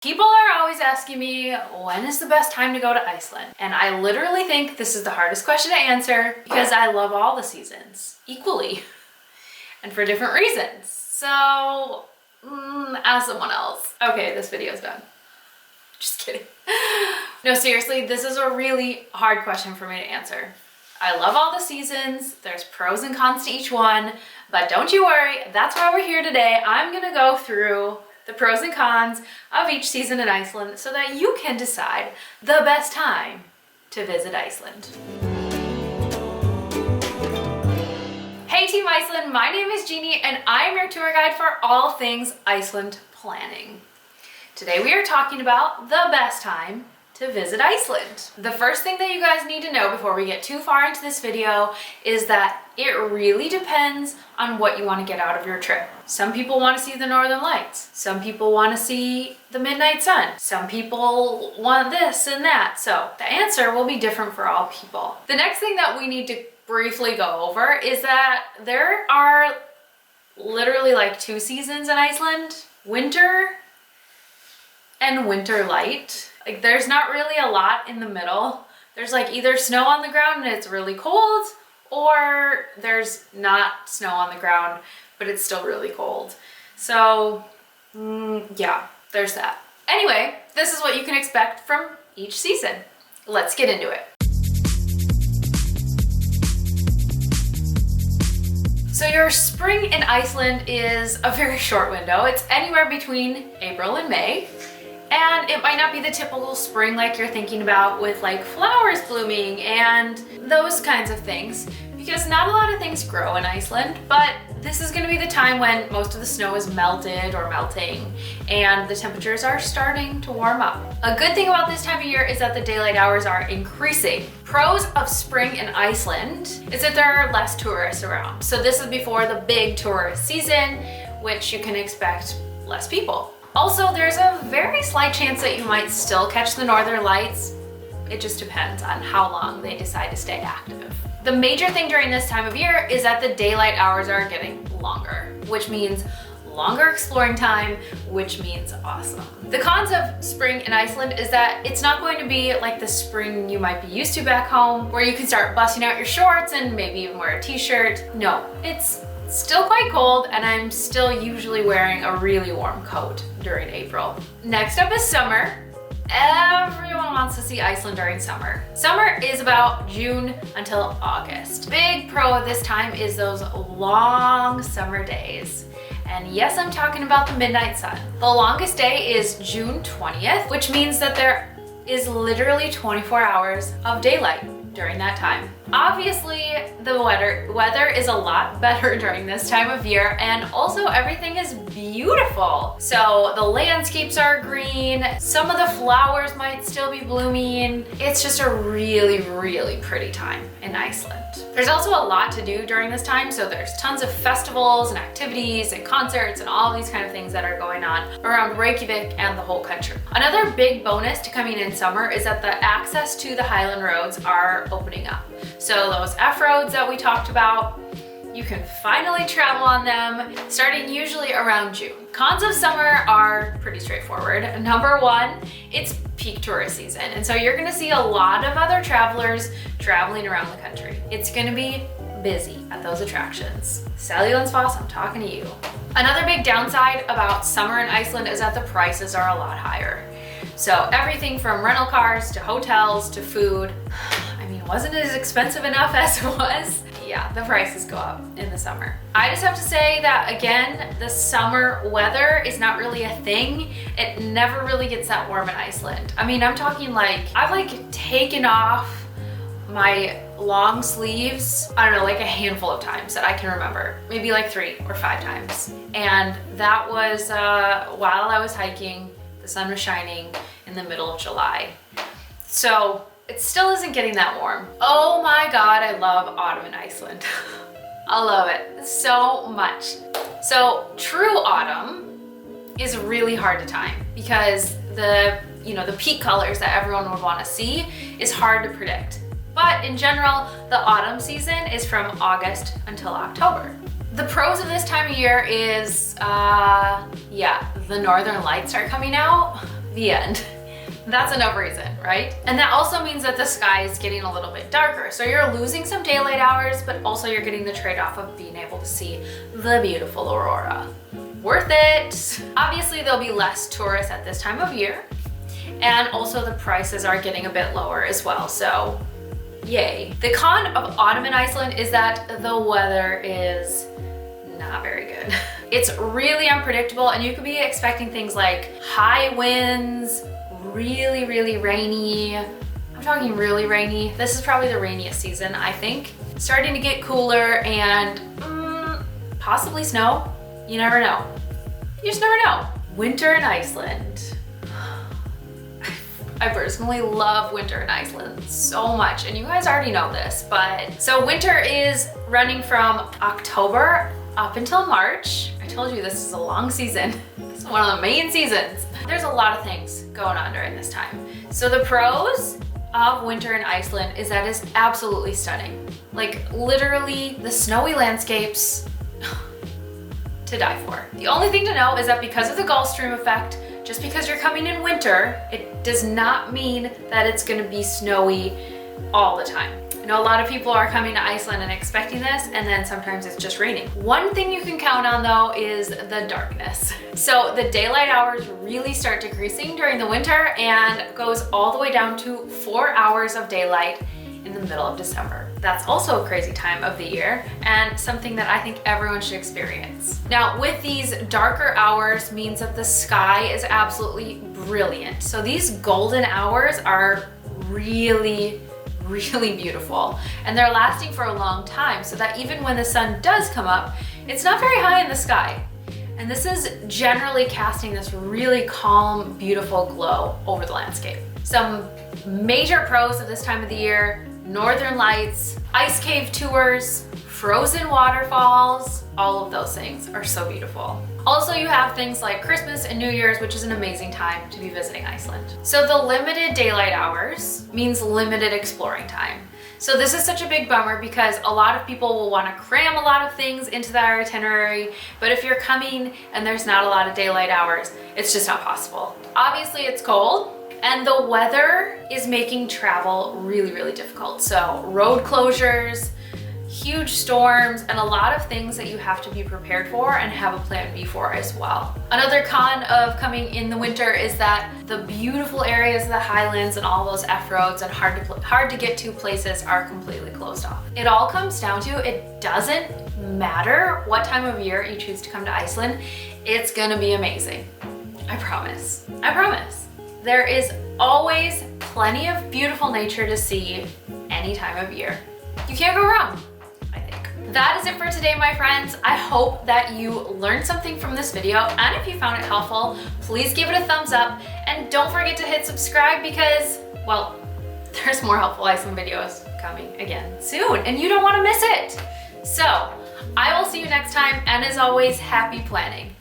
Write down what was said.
People are always asking me, when is the best time to go to Iceland? And I literally think this is the hardest question to answer because I love all the seasons equally and for different reasons. So, ask someone else. Okay, this video's done. Just kidding. No, seriously, this is a really hard question for me to answer. I love all the seasons. There's pros and cons to each one, but don't you worry, that's why we're here today. I'm gonna go through the pros and cons of each season in Iceland so that you can decide the best time to visit Iceland. Hey Team Iceland, my name is Jeannie and I am your tour guide for all things Iceland planning. Today we are talking about the best time to visit Iceland. The first thing that you guys need to know before we get too far into this video is that it really depends on what you want to get out of your trip. Some people want to see the northern lights. Some people want to see the midnight sun. Some people want this and that. So the answer will be different for all people. The next thing that we need to briefly go over is that there are literally like two seasons in Iceland: winter and winter light. Like there's not really a lot in the middle. There's like either snow on the ground and it's really cold, or there's not snow on the ground, but it's still really cold. So yeah, there's that. Anyway, this is what you can expect from each season. Let's get into it. So your spring in Iceland is a very short window. It's anywhere between April and May. And it might not be the typical spring like you're thinking about with like flowers blooming and those kinds of things, because not a lot of things grow in Iceland, but this is gonna be the time when most of the snow is melted or melting and the temperatures are starting to warm up. A good thing about this time of year is that the daylight hours are increasing. Pros of spring in Iceland is that there are less tourists around. So this is before the big tourist season, which you can expect less people. Also, there's a very slight chance that you might still catch the northern lights. It just depends on how long they decide to stay active. The major thing during this time of year is that the daylight hours are getting longer, which means longer exploring time, which means awesome. The cons of spring in Iceland is that it's not going to be like the spring you might be used to back home, where you can start busting out your shorts and maybe even wear a t-shirt. No, it's still quite cold and I'm still usually wearing a really warm coat during April. Next up is summer. Everyone wants to see Iceland during summer. Summer is about June until August. Big pro of this time is those long summer days. And yes, I'm talking about the midnight sun. The longest day is June 20th, which means that there is literally 24 hours of daylight during that time. Obviously, the weather is a lot better during this time of year, and also everything is beautiful. So the landscapes are green, some of the flowers might still be blooming. It's just a really, really pretty time in Iceland. There's also a lot to do during this time, so there's tons of festivals and activities and concerts and all these kind of things that are going on around Reykjavik and the whole country. Another big bonus to coming in summer is that the access to the Highland roads are opening up. So those F-roads that we talked about, you can finally travel on them starting usually around June. Cons of summer are pretty straightforward. Number one, it's peak tourist season. And so you're gonna see a lot of other travelers traveling around the country. It's gonna be busy at those attractions. Seljalandsfoss, I'm talking to you. Another big downside about summer in Iceland is that the prices are a lot higher. So everything from rental cars to hotels to food, wasn't as expensive enough as it was. Yeah, the prices go up in the summer. I just have to say that again, the summer weather is not really a thing. It never really gets that warm in Iceland. I mean, I'm talking like, I've like taken off my long sleeves, I don't know, like a handful of times that I can remember. Maybe like 3 or 5 times. And that was while I was hiking, the sun was shining in the middle of July. So it still isn't getting that warm. Oh my God, I love autumn in Iceland. I love it so much. So true autumn is really hard to time because the peak colors that everyone would want to see is hard to predict. But in general, the autumn season is from August until October. The pros of this time of year is, the northern lights are coming out. The end. That's enough reason, right? And that also means that the sky is getting a little bit darker. So you're losing some daylight hours, but also you're getting the trade-off of being able to see the beautiful aurora. Worth it. Obviously, there'll be less tourists at this time of year. And also the prices are getting a bit lower as well, so yay. The con of autumn in Iceland is that the weather is not very good. It's really unpredictable, and you could be expecting things like high winds, really, really rainy. I'm talking really rainy. This is probably the rainiest season, I think. Starting to get cooler and possibly snow. You never know. You just never know. Winter in Iceland. I personally love winter in Iceland so much, and you guys already know this, but so winter is running from October up until March. I told you this is a long season. It's one of the main seasons. There's a lot of things going on during this time. So the pros of winter in Iceland is that it's absolutely stunning. Like literally the snowy landscapes to die for. The only thing to know is that because of the Gulf Stream effect, just because you're coming in winter, it does not mean that it's gonna be snowy all the time. I know a lot of people are coming to Iceland and expecting this, and then sometimes it's just raining. One thing you can count on though is the darkness. So the daylight hours really start decreasing during the winter and goes all the way down to 4 hours of daylight in the middle of December. That's also a crazy time of the year and something that I think everyone should experience. Now, with these darker hours means that the sky is absolutely brilliant. So these golden hours are really, really beautiful, and they're lasting for a long time, so that even when the sun does come up, it's not very high in the sky. And this is generally casting this really calm, beautiful glow over the landscape. Some major pros of this time of the year: northern lights, ice cave tours, frozen waterfalls, all of those things are so beautiful. Also, you have things like Christmas and New Year's, which is an amazing time to be visiting Iceland. So the limited daylight hours means limited exploring time. So this is such a big bummer because a lot of people will want to cram a lot of things into their itinerary, but if you're coming and there's not a lot of daylight hours, it's just not possible. Obviously, it's cold, and the weather is making travel really, really difficult. So road closures, huge storms, and a lot of things that you have to be prepared for and have a plan B for as well. Another con of coming in the winter is that the beautiful areas of the highlands and all those F-roads and hard to get to places are completely closed off. It all comes down to, it doesn't matter what time of year you choose to come to Iceland, it's gonna be amazing. I promise. I promise. There is always plenty of beautiful nature to see any time of year. You can't go wrong, I think. That is it for today, my friends. I hope that you learned something from this video, and if you found it helpful, please give it a thumbs up, and don't forget to hit subscribe because, well, there's more helpful Iceland videos coming again soon, and you don't want to miss it. So, I will see you next time, and as always, happy planning.